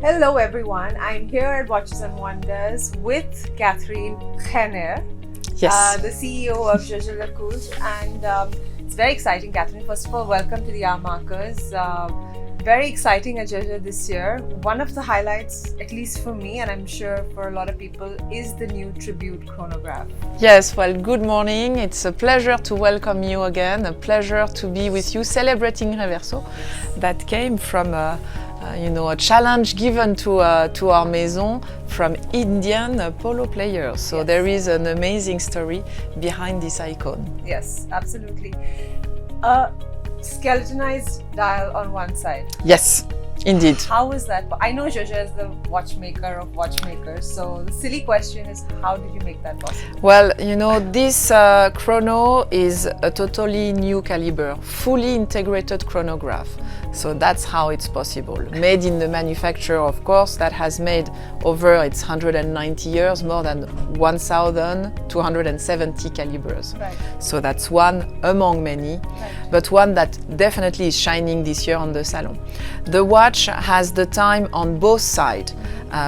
Hello everyone, I'm here at Watches and Wonders with Catherine Renier, Yes. the CEO of Jaeger-LeCoultre, and it's very exciting. Catherine, first of all, welcome to the Hour Markers. Very exciting at Jaeger this year. One of the highlights, at least for me, and I'm sure for a lot of people, is the new Tribute Chronograph. Yes, well, good morning. It's a pleasure to welcome you again, a pleasure to be with you celebrating Reverso. That came from a challenge given to our Maison from Indian Polo players. So Yes. there is an amazing story behind this icon. Yes, absolutely. A skeletonized dial on one side. Yes, indeed. How is that? I know Jaeger is the watchmaker of watchmakers, so the silly question is, how did you make that possible? Well, this chrono is a totally new caliber, fully integrated chronograph. So that's how it's possible. Made in the manufacturer, of course, that has made over its 190 years, more than 1,270 calibers. Right. So that's one among many, but one that definitely is shining this year on the salon. The watch has the time on both sides,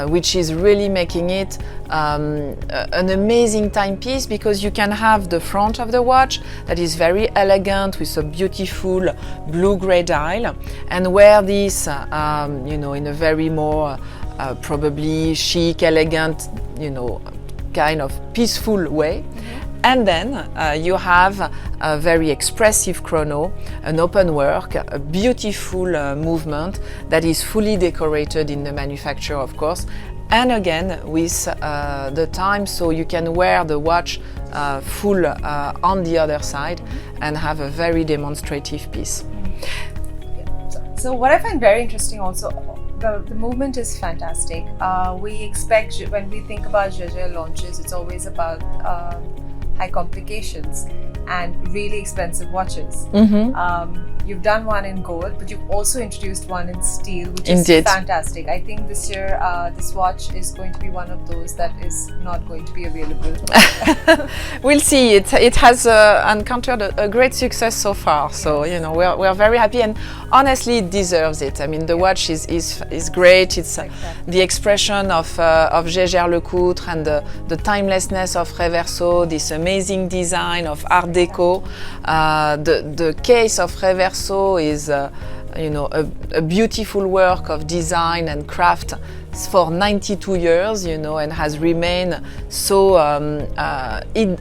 which is really making it an amazing timepiece, because you can have the front of the watch that is very elegant with a beautiful blue-gray dial, and wear this in a very more probably chic, elegant, kind of peaceful way. And then you have a very expressive chrono, an open work, a beautiful movement that is fully decorated in the manufacturer, of course, and again with the time, so you can wear the watch full on the other side and have a very demonstrative piece. So what I find very interesting also, the movement is fantastic. We expect, when we think about Jaeger launches, it's always about high complications and really expensive watches. You've done one in gold, but you've also introduced one in steel, which Indeed. is fantastic. I think this year this watch is going to be one of those that is not going to be available. We'll see. It has encountered a great success so far. So we're very happy, and honestly, it deserves it. I mean, the watch is great. It's the expression of Jaeger-LeCoultre and the timelessness of Reverso. This amazing design of Art Deco. The case of Reverso is a beautiful work of design and craft for 92 years, and has remained so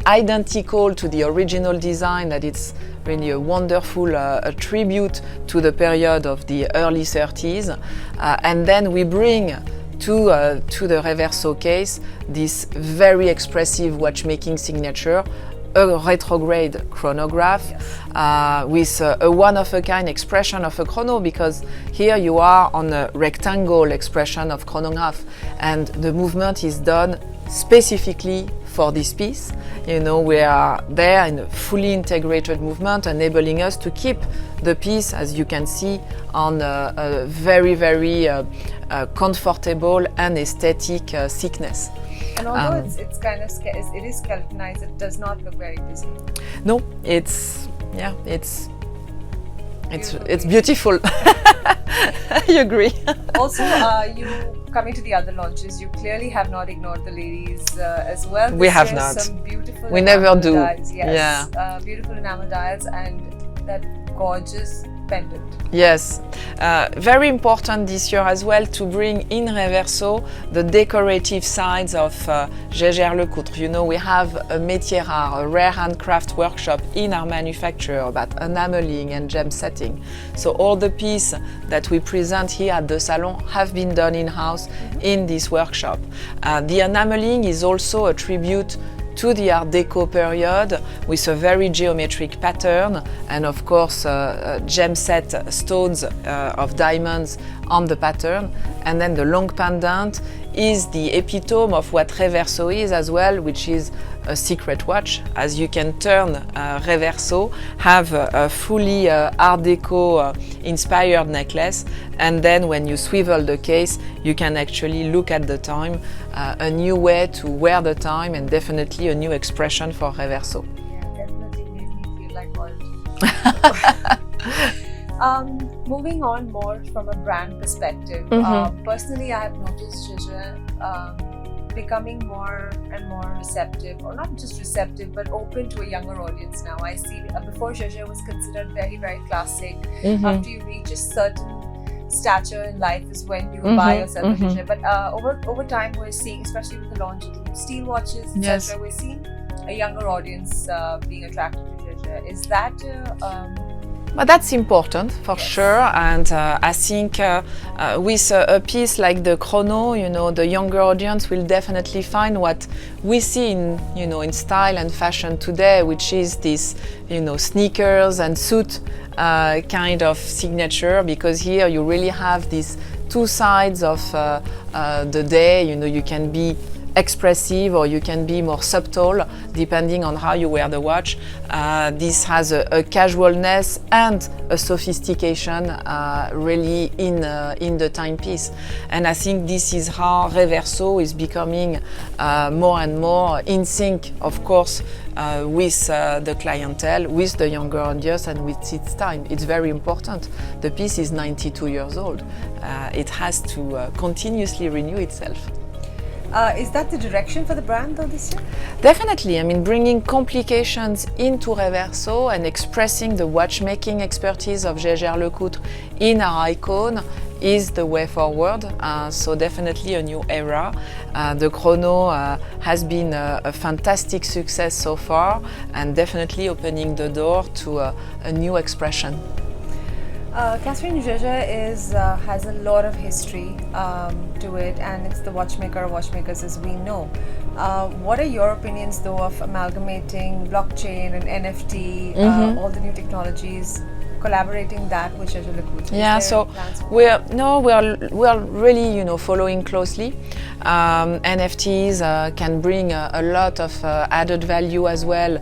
identical to the original design that it's really a wonderful tribute to the period of the early 30s. And then we bring to the Reverso case this very expressive watchmaking signature, a retrograde chronograph, with a one-of-a-kind expression of a chrono, because here you are on a rectangle expression of chronograph, and the movement is done specifically for this piece. We are there in a fully integrated movement, enabling us to keep the piece, as you can see, on a very, very comfortable and aesthetic thickness. And although it's kind of it is skeletonized, it does not look very busy. No, it's beautiful. I agree. Also, you coming to the other launches, you clearly have not ignored the ladies as well. We have year, not. Some beautiful. We never do. Dials, yes. Yeah. Beautiful enamel dials and that gorgeous pendant. Yes, very important this year as well to bring in Reverso the decorative sides of Jaeger-LeCoultre. We have a métier rare, a rare handcraft workshop in our manufacturer about enameling and gem setting. So all the pieces that we present here at the salon have been done in-house in this workshop. The enameling is also a tribute to the Art Deco period, with a very geometric pattern, and of course gem set stones of diamonds on the pattern. And then the long pendant is the epitome of what Reverso is as well, which is a secret watch. As you can turn Reverso, have a fully Art Deco inspired necklace, and then when you swivel the case, you can actually look at the time, a new way to wear the time, and definitely a new expression for Reverso. Yeah, definitely made me feel like gold. Moving on more from a brand perspective, personally I have noticed Jaeger becoming more and more receptive, or not just receptive, but open to a younger audience now. I see before Jaeger was considered very, very classic. After you reach a certain stature in life is when you buy yourself a Jaeger. But over time we're seeing, especially with the launch of the new steel watches, etc., we're seeing a younger audience being attracted to Jaeger. Is that but that's important for sure, and I think with a piece like the Chrono, you know, the younger audience will definitely find what we see in, you know, in style and fashion today, which is this, you know, sneakers and suit kind of signature, because here you really have these two sides of the day. You know, you can be expressive or you can be more subtle depending on how you wear the watch. This has a casualness and a sophistication really in the timepiece, and I think this is how Reverso is becoming more and more in sync, of course, with the clientele, with the younger audience, and with its time. It's very important. The piece is 92 years old. It has to continuously renew itself. Is that the direction for the brand though this year? Definitely. I mean, bringing complications into Reverso and expressing the watchmaking expertise of Jaeger-LeCoultre in our icon is the way forward. So definitely a new era. The Chrono has been a fantastic success so far, and definitely opening the door to a new expression. Catherine, Jaeger has a lot of history to it, and it's the watchmaker of watchmakers as we know. What are your opinions though of amalgamating blockchain and NFT, all the new technologies, collaborating that with Jaeger-LeCoultre? Yeah, so we're really, you know, following closely. NFTs can bring a lot of added value as well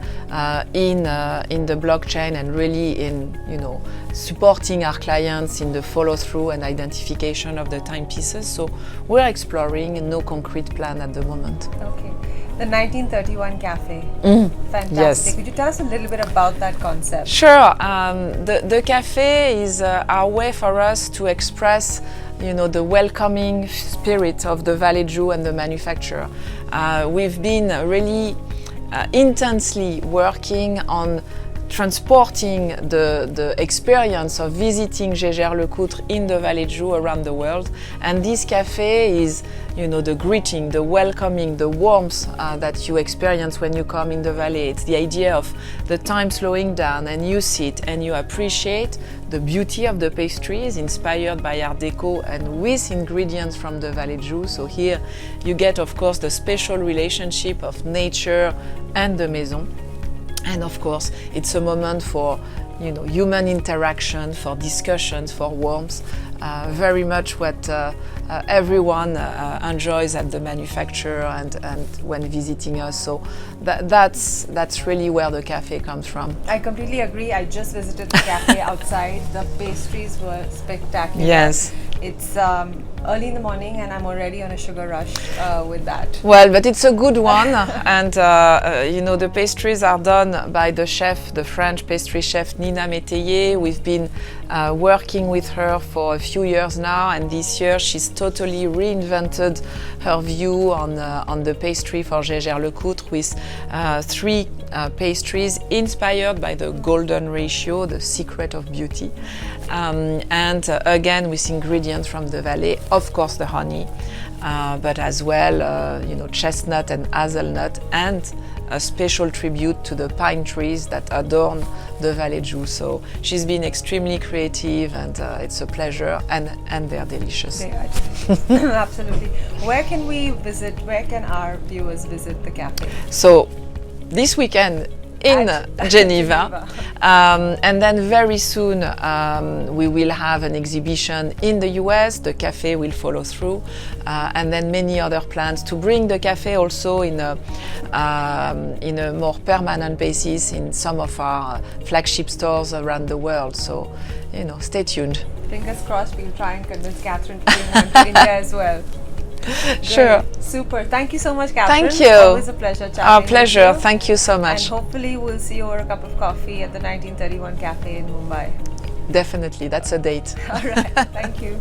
in the blockchain, and really in, you know, supporting our clients in the follow-through and identification of the timepieces. So we're exploring, no concrete plan at the moment. Okay. The 1931 cafe. Fantastic. Yes. Could you tell us a little bit about that concept? Sure. The cafe is our way for us to express, you know, the welcoming spirit of the Vallée and the manufacturer. We've been really intensely working on transporting the experience of visiting Jaeger-LeCoultre in the Vallée around the world, and this cafe is, you know, the greeting, the welcoming, the warmth that you experience when you come in the Vallée. It's the idea of the time slowing down, and you sit and you appreciate the beauty of the pastries inspired by Art Deco and with ingredients from the Vallée. So here you get, of course, the special relationship of nature and the Maison. And of course, it's a moment for, you know, human interaction, for discussions, for warmth. Very much what everyone enjoys at the manufacturer and when visiting us. So that's really where the cafe comes from. I completely agree. I just visited the cafe outside. The pastries were spectacular. Yes. It's early in the morning and I'm already on a sugar rush with that. Well, but it's a good one, and you know, the pastries are done by the chef, the French pastry chef Nina Métayer. We've been working with her for a few years now, and this year she's totally reinvented her view on the pastry for Jaeger-LeCoultre with 3 pastries inspired by the golden ratio, the secret of beauty, and again with ingredients from the Vallée, of course the honey, but as well you know, chestnut and hazelnut, and a special tribute to the pine trees that adorn the Vallée. So she's been extremely creative, and it's a pleasure, and they're delicious. They are delicious. Absolutely. Where can we visit, where can our viewers visit the cafe? So this weekend in Geneva. And then very soon we will have an exhibition in the US. The cafe will follow through, and then many other plans to bring the cafe also in a more permanent basis in some of our flagship stores around the world. So, you know, stay tuned. Fingers crossed, we'll try and convince Catherine to bring one to India as well. Sure. Great. Super. Thank you so much, Catherine. Thank you. Always a pleasure chatting. Our pleasure. With you. Thank you so much. And hopefully we'll see you over a cup of coffee at the 1931 Cafe in Mumbai. Definitely, that's a date. All right, thank you.